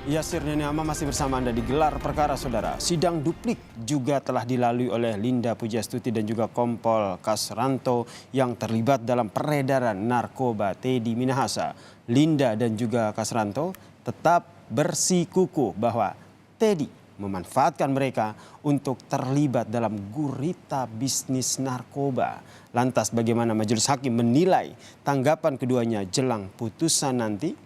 Yasir Neniama masih bersama Anda di Gelar Perkara, Saudara. Sidang duplik juga telah dilalui oleh Linda Pujastuti dan juga Kompol Kasranto yang terlibat dalam peredaran narkoba Teddy Minahasa. Linda dan juga Kasranto tetap bersikukuh bahwa Teddy memanfaatkan mereka untuk terlibat dalam gurita bisnis narkoba. Lantas bagaimana majelis hakim menilai tanggapan keduanya jelang putusan nanti?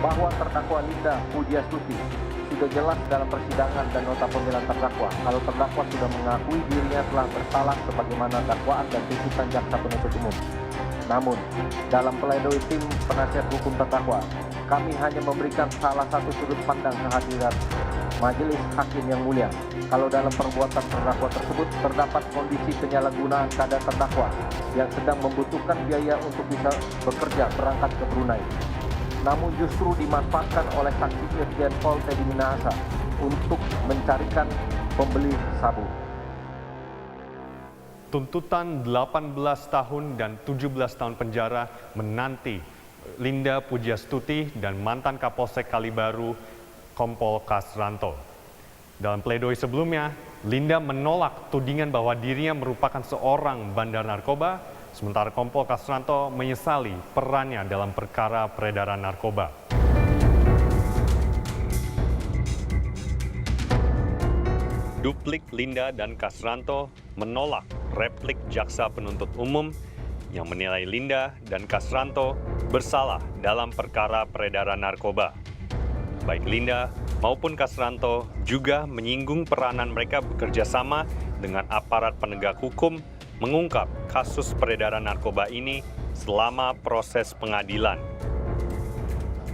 Bahwa terdakwa Linda Pujastuti sudah jelas dalam persidangan dan nota pembelaan terdakwa kalau terdakwa sudah mengakui dirinya telah bersalah sebagaimana dakwaan dan tuntutan jaksa penuntut umum. Namun, dalam pledoi tim penasihat hukum terdakwa, kami hanya memberikan salah satu sudut pandang kehadiran majelis hakim yang mulia. Kalau dalam perbuatan terdakwa tersebut terdapat kondisi penyalahgunaan keadaan terdakwa yang sedang membutuhkan biaya untuk bisa bekerja berangkat ke Brunei, namun justru dimanfaatkan oleh saksi Irjen Pol Teddy Minahasa untuk mencarikan pembeli sabu. Tuntutan 18 tahun dan 17 tahun penjara menanti Linda Pujastuti dan mantan Kapolsek Kalibaru Kompol Kasranto. Dalam pledoi sebelumnya, Linda menolak tudingan bahwa dirinya merupakan seorang bandar narkoba, sementara Kompol Kasranto menyesali perannya dalam perkara peredaran narkoba. Duplik Linda dan Kasranto menolak replik jaksa penuntut umum yang menilai Linda dan Kasranto bersalah dalam perkara peredaran narkoba. Baik Linda maupun Kasranto juga menyinggung peranan mereka bekerja sama dengan aparat penegak hukum mengungkap kasus peredaran narkoba ini selama proses pengadilan.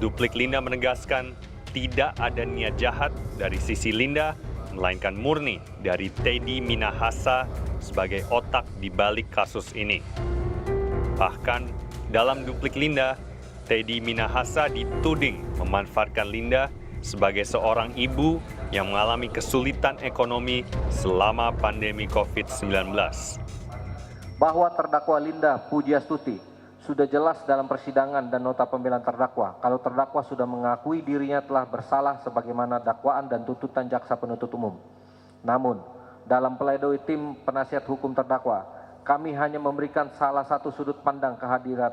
Duplik Linda menegaskan tidak ada niat jahat dari sisi Linda, melainkan murni dari Teddy Minahasa sebagai otak di balik kasus ini. Bahkan dalam duplik Linda, Teddy Minahasa dituding memanfaatkan Linda sebagai seorang ibu yang mengalami kesulitan ekonomi selama pandemi COVID-19. Bahwa terdakwa Linda Pujastuti sudah jelas dalam persidangan dan nota pembelaan terdakwa kalau terdakwa sudah mengakui dirinya telah bersalah sebagaimana dakwaan dan tuntutan jaksa penuntut umum. Namun, dalam pledoi tim penasihat hukum terdakwa, kami hanya memberikan salah satu sudut pandang kehadiran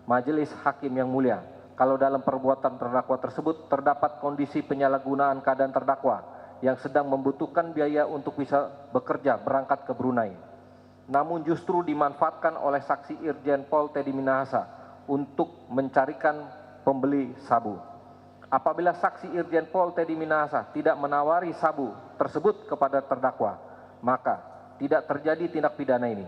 majelis hakim yang mulia. Kalau dalam perbuatan terdakwa tersebut terdapat kondisi penyalahgunaan keadaan terdakwa yang sedang membutuhkan biaya untuk bisa bekerja berangkat ke Brunei, namun justru dimanfaatkan oleh saksi Irjen Pol Teddy Minahasa untuk mencarikan pembeli sabu. Apabila saksi Irjen Pol Teddy Minahasa tidak menawari sabu tersebut kepada terdakwa, maka tidak terjadi tindak pidana ini.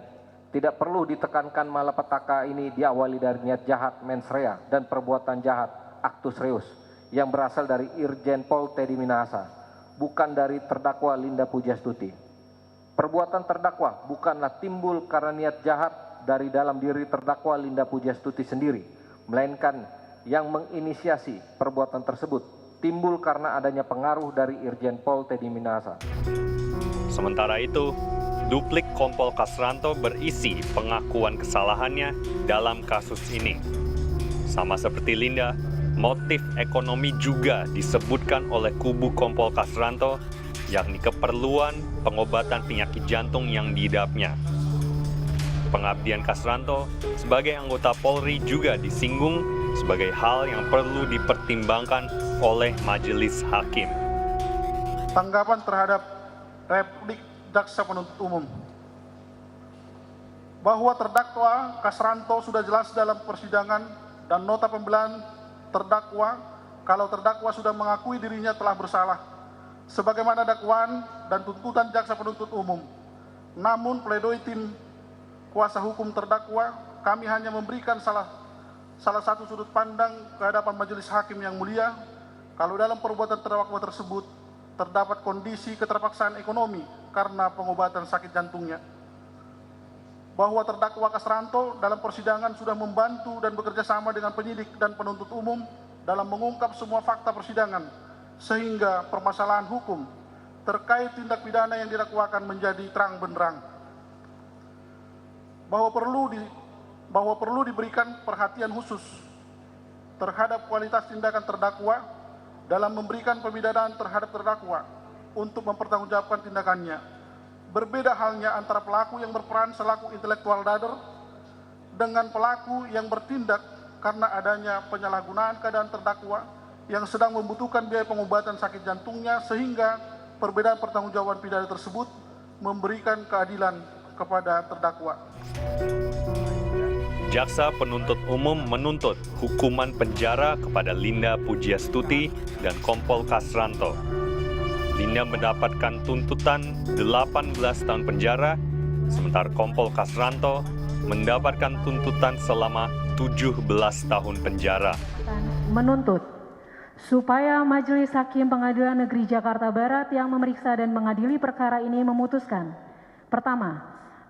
Tidak perlu ditekankan malapetaka ini diawali dari niat jahat mens rea dan perbuatan jahat actus reus yang berasal dari Irjen Pol Teddy Minahasa, bukan dari terdakwa Linda Pujastuti. Perbuatan terdakwa bukanlah timbul karena niat jahat dari dalam diri terdakwa Linda Pujastuti sendiri, melainkan yang menginisiasi perbuatan tersebut timbul karena adanya pengaruh dari Irjen Pol Teddy Minahasa. Sementara itu, duplik Kompol Kasranto berisi pengakuan kesalahannya dalam kasus ini. Sama seperti Linda, motif ekonomi juga disebutkan oleh kubu Kompol Kasranto, yakni keperluan pengobatan penyakit jantung yang diidapnya. Pengabdian Kasranto sebagai anggota Polri juga disinggung sebagai hal yang perlu dipertimbangkan oleh majelis hakim. Tanggapan terhadap replik jaksa penuntut umum bahwa terdakwa Kasranto sudah jelas dalam persidangan dan nota pembelaan terdakwa kalau terdakwa sudah mengakui dirinya telah bersalah sebagaimana dakwaan dan tuntutan jaksa penuntut umum. Namun pledoi tim kuasa hukum terdakwa, kami hanya memberikan salah satu sudut pandang ke hadapan majelis hakim yang mulia kalau dalam perbuatan terdakwa tersebut terdapat kondisi keterpaksaan ekonomi karena pengobatan sakit jantungnya. Bahwa terdakwa Kasranto dalam persidangan sudah membantu dan bekerja sama dengan penyidik dan penuntut umum dalam mengungkap semua fakta persidangan, sehingga permasalahan hukum terkait tindak pidana yang didakwakan menjadi terang benderang. Bahwa perlu diberikan perhatian khusus terhadap kualitas tindakan terdakwa dalam memberikan pemidanaan terhadap terdakwa untuk mempertanggungjawabkan tindakannya. Berbeda halnya antara pelaku yang berperan selaku intellectual dader dengan pelaku yang bertindak karena adanya penyalahgunaan keadaan terdakwa yang sedang membutuhkan biaya pengobatan sakit jantungnya, sehingga perbedaan pertanggungjawaban pidana tersebut memberikan keadilan kepada terdakwa. Jaksa penuntut umum menuntut hukuman penjara kepada Linda Pujiastuti dan Kompol Kasranto. Linda mendapatkan tuntutan 18 tahun penjara, sementara Kompol Kasranto mendapatkan tuntutan selama 17 tahun penjara. Menuntut supaya Majelis Hakim Pengadilan Negeri Jakarta Barat yang memeriksa dan mengadili perkara ini memutuskan: pertama,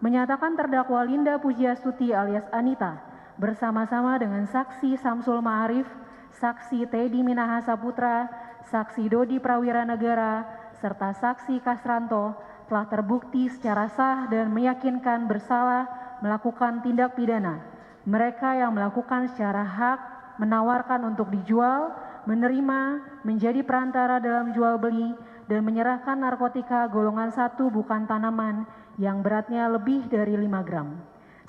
menyatakan terdakwa Linda Pujiastuti alias Anita bersama-sama dengan saksi Samsul Ma'arif, saksi Teddy Minahasa Putra, saksi Dodi Prawira Negara, serta saksi Kasranto telah terbukti secara sah dan meyakinkan bersalah melakukan tindak pidana. Mereka yang melakukan secara hak, menawarkan untuk dijual, menerima, menjadi perantara dalam jual beli, dan menyerahkan narkotika golongan 1 bukan tanaman yang beratnya lebih dari 5 gram.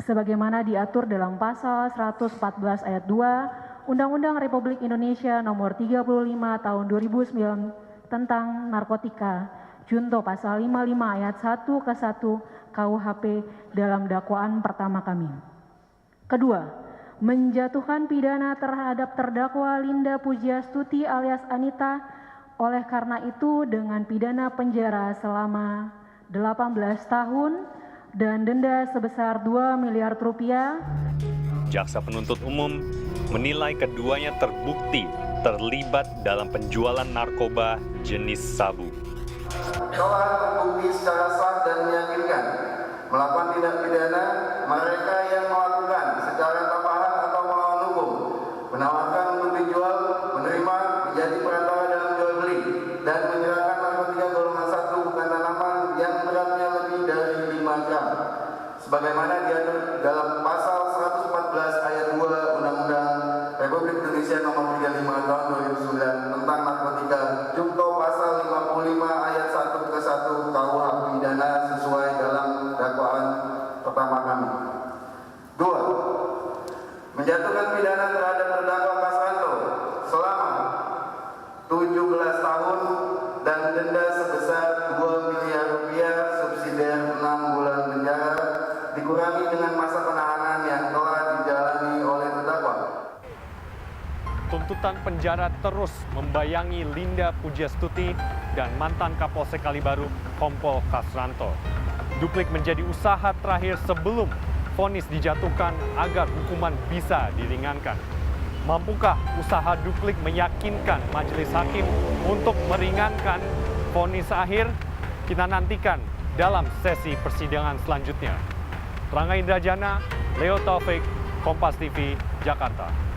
Sebagaimana diatur dalam pasal 114 ayat 2 Undang-Undang Republik Indonesia nomor 35 tahun 2009 tentang narkotika, junto pasal 55 ayat 1 ke 1 KUHP dalam dakwaan pertama kami. Kedua, menjatuhkan pidana terhadap terdakwa Linda Pujiastuti alias Anita oleh karena itu dengan pidana penjara selama 18 tahun dan denda sebesar 2 miliar rupiah. Jaksa penuntut umum menilai keduanya terbukti terlibat dalam penjualan narkoba jenis sabu. Telah terbukti secara sah dan meyakinkan melakukan tindak pidana mereka yang melakukan secara tambahan atau melawan hukum, menawarkan untuk dijual, menerima, menjadi perantara dalam jual beli, dan menyerahkan narkotika golongan 1 bukan tanaman yang beratnya lebih dari 5 gram, sebagaimana diatur dalam pasal 114 ayat 2 Undang-Undang Republik Indonesia nomor 35 tahun 2009 tentang narkotika, junto pasal 55 ayat 1 ke 1 KUH pidana sesuai dalam dakwaan pertama kami. 2. Menjatuhkan pidana terhadap terdakwa Kasranto selama 17 tahun dan denda sebesar 2 miliar rupiah subsidiar 6 bulan penjara dikurangi dengan masa penahanan yang telah dijalani oleh terdakwa. Tuntutan penjara terus membayangi Linda Pujiastuti dan mantan Kapolsek Kalibaru Kompol Kasranto. Duplik menjadi usaha terakhir sebelum vonis dijatuhkan agar hukuman bisa diringankan. Mampukah usaha Duplik meyakinkan majelis hakim untuk meringankan vonis akhir? Kita nantikan dalam sesi persidangan selanjutnya. Rangga Indrajana, Leo Taufik, Kompas TV, Jakarta.